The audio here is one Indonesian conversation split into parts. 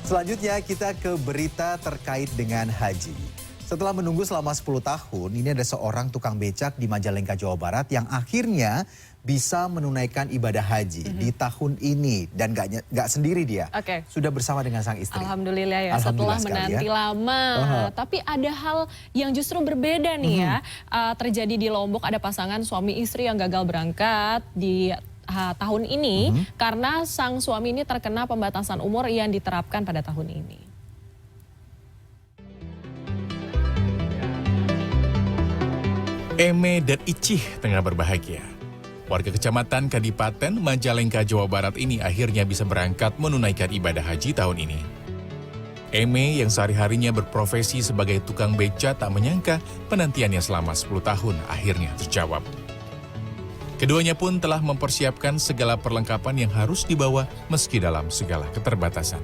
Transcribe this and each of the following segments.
Selanjutnya kita ke berita terkait dengan haji. Setelah menunggu selama 10 tahun, ini ada seorang tukang becak di Majalengka, Jawa Barat yang akhirnya bisa menunaikan ibadah haji di tahun ini. Dan gak sendiri dia, sudah bersama dengan sang istri. Alhamdulillah ya, setelah menanti lama. Tapi ada hal yang justru berbeda nih ya, terjadi di Lombok. Ada pasangan suami istri yang gagal berangkat di tahun ini karena sang suami ini terkena pembatasan umur yang diterapkan pada tahun ini. Eme dan Icih tengah berbahagia. Warga kecamatan Kadipaten Majalengka, Jawa Barat ini akhirnya bisa berangkat menunaikan ibadah haji tahun ini. Eme yang sehari-harinya berprofesi sebagai tukang beca tak menyangka penantiannya selama 10 tahun akhirnya terjawab. Keduanya pun telah mempersiapkan segala perlengkapan yang harus dibawa meski dalam segala keterbatasan.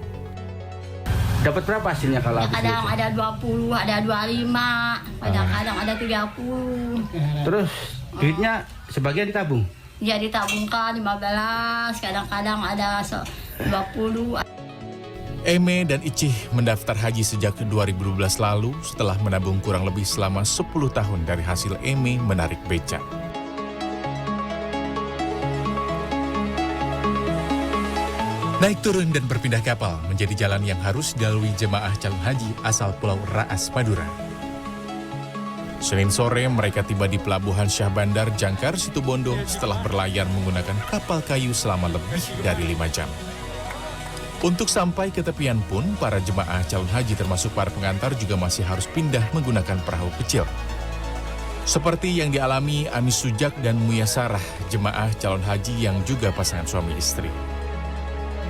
Dapat berapa hasilnya kalau habis Kadang ada 20, ada 25, kadang-kadang ada 30. Terus duitnya sebagian ditabung? Ya ditabungkan 15, kadang-kadang ada 20. Eme dan Icih mendaftar haji sejak 2012 lalu setelah menabung kurang lebih selama 10 tahun dari hasil Eme menarik becak. Naik turun dan berpindah kapal menjadi jalan yang harus dilalui jemaah calon haji asal Pulau Raas, Madura. Senin sore mereka tiba di Pelabuhan Syah Bandar Jangkar, Situbondo setelah berlayar menggunakan kapal kayu selama lebih dari 5 jam. Untuk sampai ke tepian pun, para jemaah calon haji termasuk para pengantar juga masih harus pindah menggunakan perahu kecil. Seperti yang dialami Amis Sujak dan Muya Sarah, jemaah calon haji yang juga pasangan suami istri.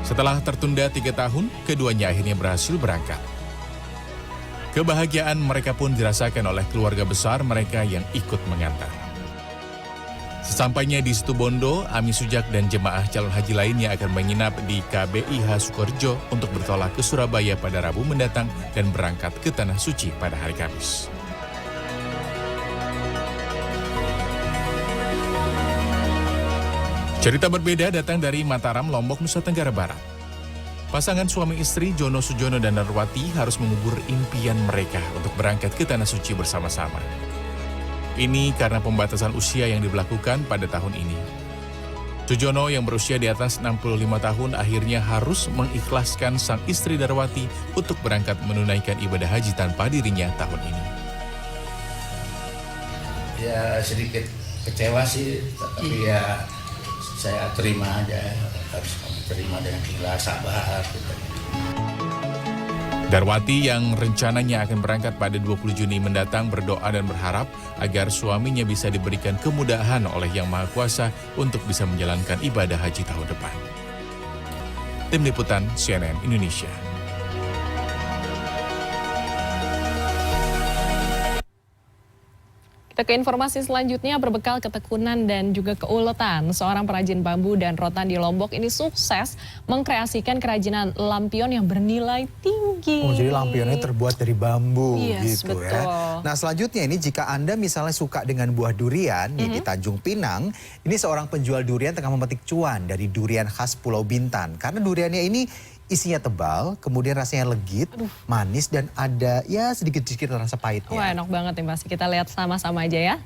Setelah tertunda 3 tahun, keduanya akhirnya berhasil berangkat. Kebahagiaan mereka pun dirasakan oleh keluarga besar mereka yang ikut mengantar. Sesampainya di Situbondo, Ami Sujak dan jemaah calon haji lainnya akan menginap di KBIH Sukorejo untuk bertolak ke Surabaya pada Rabu mendatang dan berangkat ke Tanah Suci pada hari Kamis. Cerita berbeda datang dari Mataram, Lombok, Nusa Tenggara Barat. Pasangan suami istri Jono Sujono dan Narwati harus mengubur impian mereka untuk berangkat ke Tanah Suci bersama-sama. Ini karena pembatasan usia yang diberlakukan pada tahun ini. Sujono yang berusia di atas 65 tahun akhirnya harus mengikhlaskan sang istri Darwati untuk berangkat menunaikan ibadah haji tanpa dirinya tahun ini. Ya sedikit kecewa sih, tapi ya saya terima aja, harus terima dengan ikhlas, sabar. Gitu. Darwati yang rencananya akan berangkat pada 20 Juni mendatang berdoa dan berharap agar suaminya bisa diberikan kemudahan oleh Yang Maha Kuasa untuk bisa menjalankan ibadah haji tahun depan. Tim Liputan CNN Indonesia. Ke informasi selanjutnya, berbekal ketekunan dan juga keuletan, seorang perajin bambu dan rotan di Lombok ini sukses mengkreasikan kerajinan lampion yang bernilai tinggi. Oh, jadi lampionnya terbuat dari bambu gitu betul. ya. Nah, selanjutnya ini jika Anda misalnya suka dengan buah durian di Tanjung Pinang, ini seorang penjual durian tengah memetik cuan dari durian khas Pulau Bintan. Karena duriannya ini isinya tebal, kemudian rasanya legit, manis, dan ada ya sedikit-sedikit rasa pahitnya. Wah, enak banget nih pasti. Kita lihat sama-sama aja ya.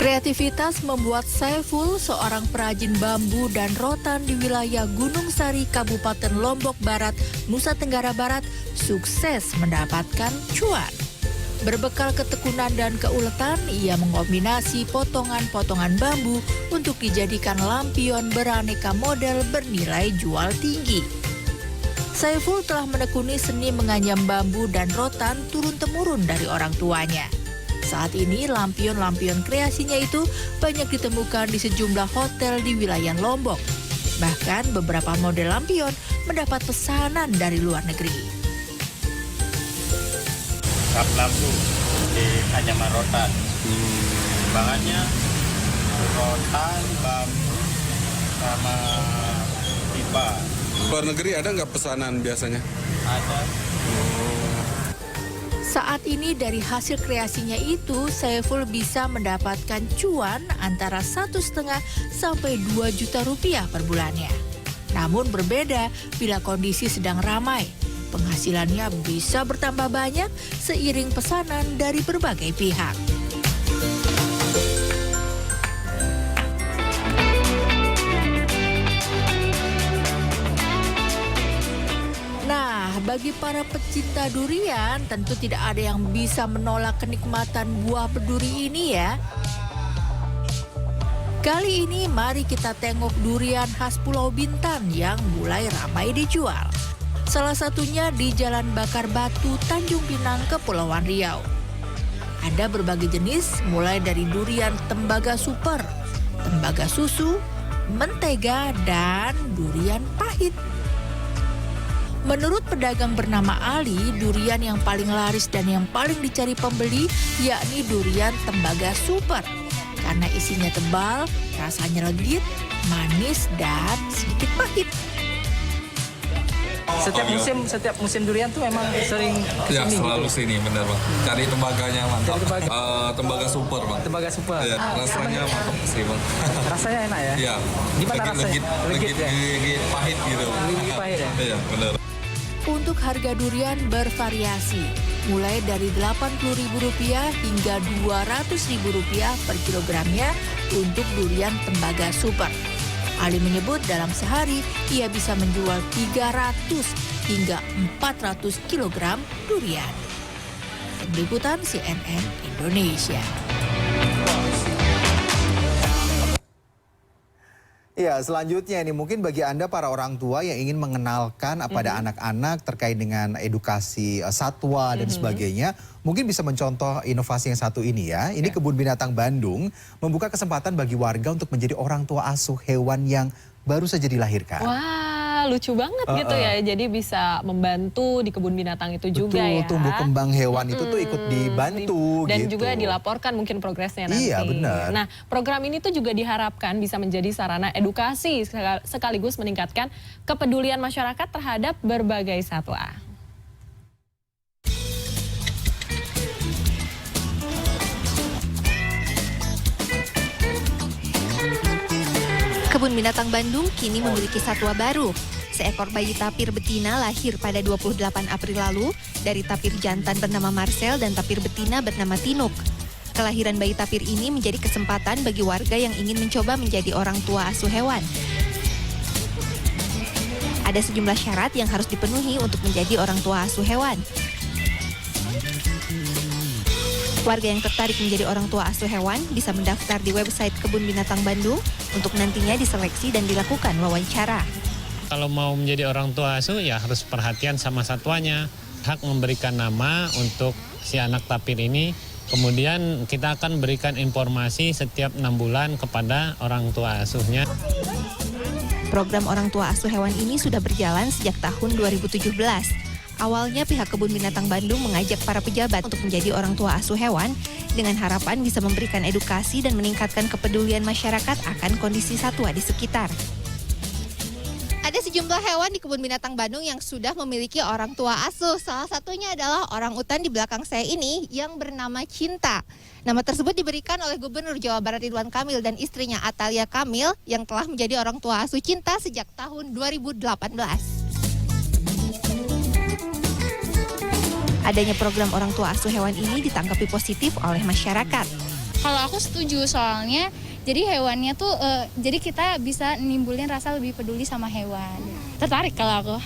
Kreativitas membuat Saiful, seorang perajin bambu dan rotan di wilayah Gunung Sari, Kabupaten Lombok Barat, Nusa Tenggara Barat, sukses mendapatkan cuan. Berbekal ketekunan dan keuletan, ia mengombinasi potongan-potongan bambu untuk dijadikan lampion beraneka model bernilai jual tinggi. Saiful telah menekuni seni menganyam bambu dan rotan turun-temurun dari orang tuanya. Saat ini lampion-lampion kreasinya itu banyak ditemukan di sejumlah hotel di wilayah Lombok. Bahkan beberapa model lampion mendapat pesanan dari luar negeri. Kap lampu di anyaman rotan. Bahannya rotan, bambu, sama pipa. Luar negeri ada nggak pesanan biasanya? Ada. Saat ini dari hasil kreasinya itu, Saiful bisa mendapatkan cuan antara 1,5 sampai 2 juta rupiah per bulannya. Namun berbeda bila kondisi sedang ramai. Penghasilannya bisa bertambah banyak seiring pesanan dari berbagai pihak. Nah, bagi para pecinta durian, tentu tidak ada yang bisa menolak kenikmatan buah berduri ini ya. Kali ini mari kita tengok durian khas Pulau Bintan yang mulai ramai dijual. Salah satunya di Jalan Bakar Batu, Tanjung Pinang, Kepulauan Riau. Ada berbagai jenis mulai dari durian tembaga super, tembaga susu, mentega, dan durian pahit. Menurut pedagang bernama Ali, durian yang paling laris dan yang paling dicari pembeli yakni durian tembaga super. Karena isinya tebal, rasanya legit, manis, dan sedikit pahit. Setiap musim durian tuh memang sering kesini. Ya, selalu gitu. sini, bener Bang. Cari tembaganya mantap. Cari tembaga super Bang. Tembaga super. Ya, rasanya mantap sih Bang. Rasanya enak ya? Iya. Gimana rasanya? Legit Ya? pahit gitu. Legit pahit ya? Iya, bener. Untuk harga durian bervariasi, mulai dari Rp80.000 hingga Rp200.000 per kilogramnya untuk durian tembaga super. Ali menyebut dalam sehari ia bisa menjual 300 hingga 400 kilogram durian. Tim Liputan CNN Indonesia. Ya, selanjutnya ini mungkin bagi Anda para orang tua yang ingin mengenalkan pada anak-anak terkait dengan edukasi satwa dan sebagainya, mungkin bisa mencontoh inovasi yang satu ini ya. Ini Kebun Binatang Bandung membuka kesempatan bagi warga untuk menjadi orang tua asuh hewan yang baru saja dilahirkan. Wah, lucu banget gitu ya. Jadi bisa membantu di kebun binatang itu juga ya. Tumbuh kembang hewan itu tuh ikut dibantu dan gitu. juga dilaporkan mungkin progresnya nanti. Iya, benar. Nah, program ini tuh juga diharapkan bisa menjadi sarana edukasi sekaligus meningkatkan kepedulian masyarakat terhadap berbagai satwa. Kebun Binatang Bandung kini memiliki satwa baru. Seekor bayi tapir betina lahir pada 28 April lalu dari tapir jantan bernama Marcel dan tapir betina bernama Tinuk. Kelahiran bayi tapir ini menjadi kesempatan bagi warga yang ingin mencoba menjadi orang tua asuh hewan. Ada sejumlah syarat yang harus dipenuhi untuk menjadi orang tua asuh hewan. Warga yang tertarik menjadi orang tua asuh hewan bisa mendaftar di website Kebun Binatang Bandung untuk nantinya diseleksi dan dilakukan wawancara. Kalau mau menjadi orang tua asuh ya harus perhatian sama satwanya. Hak memberikan nama untuk si anak tapir ini. Kemudian kita akan berikan informasi setiap 6 bulan kepada orang tua asuhnya. Program orang tua asuh hewan ini sudah berjalan sejak tahun 2017. Awalnya pihak Kebun Binatang Bandung mengajak para pejabat untuk menjadi orang tua asuh hewan dengan harapan bisa memberikan edukasi dan meningkatkan kepedulian masyarakat akan kondisi satwa di sekitar. Ada sejumlah hewan di Kebun Binatang Bandung yang sudah memiliki orang tua asuh. Salah satunya adalah orang utan di belakang saya ini yang bernama Cinta. Nama tersebut diberikan oleh Gubernur Jawa Barat Ridwan Kamil dan istrinya Atalia Kamil yang telah menjadi orang tua asuh Cinta sejak tahun 2018. Adanya program orang tua asuh hewan ini ditanggapi positif oleh masyarakat. Kalau aku setuju soalnya jadi hewannya tuh jadi kita bisa nimbulin rasa lebih peduli sama hewan. Tertarik kalau aku.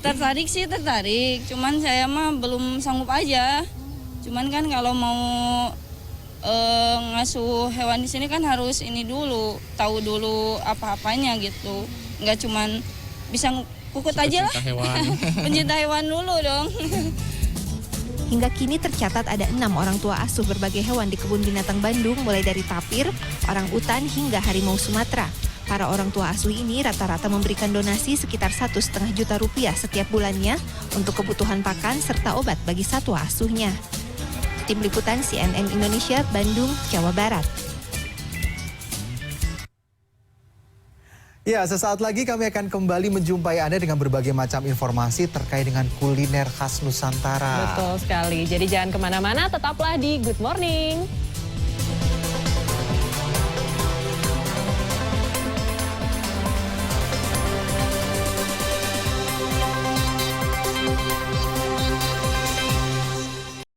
Tertarik sih tertarik, cuman saya mah belum sanggup aja. Cuman kan kalau mau ngasuh hewan di sini kan harus ini dulu, tahu dulu apa-apanya gitu. Nggak cuman bisa kukut aja lah. Pencinta hewan dulu dong. Hingga kini tercatat ada 6 orang tua asuh berbagai hewan di Kebun Binatang Bandung, mulai dari tapir, orang utan, hingga harimau Sumatera. Para orang tua asuh ini rata-rata memberikan donasi sekitar 1,5 juta rupiah setiap bulannya untuk kebutuhan pakan serta obat bagi satwa asuhnya. Tim Liputan CNN Indonesia, Bandung, Jawa Barat. Ya, sesaat lagi kami akan kembali menjumpai Anda dengan berbagai macam informasi terkait dengan kuliner khas Nusantara. Betul sekali. Jadi jangan kemana-mana, tetaplah di Good Morning.